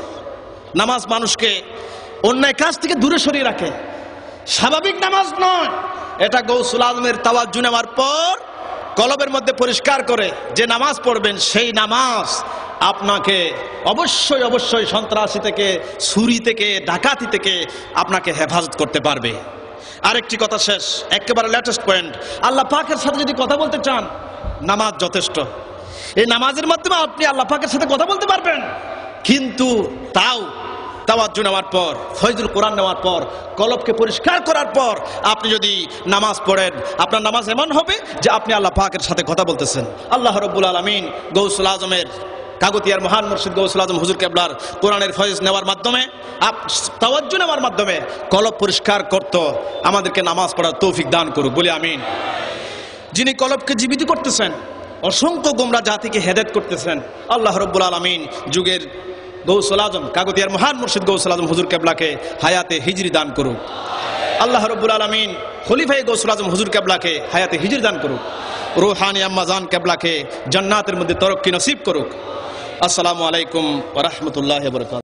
নামাজ মানুষকে অন্যায় কাজ থেকে দূরে সরিয়ে রাখে। স্বাভাবিক নামাজ নয়, এটা গৌসুল আজমের তাওয়াজ্জু নেওয়ার পর কলবের মধ্যে পরিষ্কার করে যে নামাজ পড়বেন, সেই নামাজ আপনাকে অবশ্যই অবশ্যই সন্ত্রাসী থেকে, ছুরি থেকে, ডাকাতি থেকে আপনাকে হেফাজত করতে পারবে। আরেকটি কথা শেষ, একেবারে লেটেস্ট পয়েন্ট, আল্লাহ পাকের সাথে যদি কথা বলতে চান, নামাজ যথেষ্ট। এই নামাজের মাধ্যমে আপনি আল্লাহ পাকের সাথে কথা বলতে পারবেন। কিন্তু তাও তাওয়াজ্জু নেওয়ার পর, ফয়জুল কোরআন নেওয়ার পর, কলবকে পরিষ্কার করার পর আপনি যদি নামাজ পড়েন, আপনার নামাজ এমন হবে যে আপনি আল্লাহ পাকের সাথে কথা বলতেছেন। আল্লাহ রাব্বুল আলামিন গৌসুল আজমের, কাগতিয়ার মহান মুর্শিদ গৌসুল আজম হুজুর কেবলার কোরআনের ফয়েজ নেওয়ার মাধ্যমে, তাওয়াজ্জু নেওয়ার মাধ্যমে কলব পরিষ্কার করত, আমাদেরকে নামাজ পড়ার তৌফিক দান করুক, বলি আমিন। যিনি কলবকে জীবিত করতেছেন, অসংখ্য গোমরা জাতিকে হেদায়েত করতেছেন, আল্লাহ রাব্বুল আলামিন যুগের গৌসুল আজম, কাগতিয়ার মহান মুর্শিদ গৌসুল আজম হুজুর কেবলাকে হায়াতে হিজরি দান করুক। আল্লাহ রাব্বুল আলামিন খলিফায়ে গৌসুল আজম হুজুর কেবলাকে হায়াতে হিজরি দান করুক। রূহানি আম্মা জান কেবলাকে জান্নাতের মধ্যে তরক্কি নসিব করুক। আসসালামু আলাইকুম ওয়া রাহমাতুল্লাহি ওয়া বারাকাতুহু।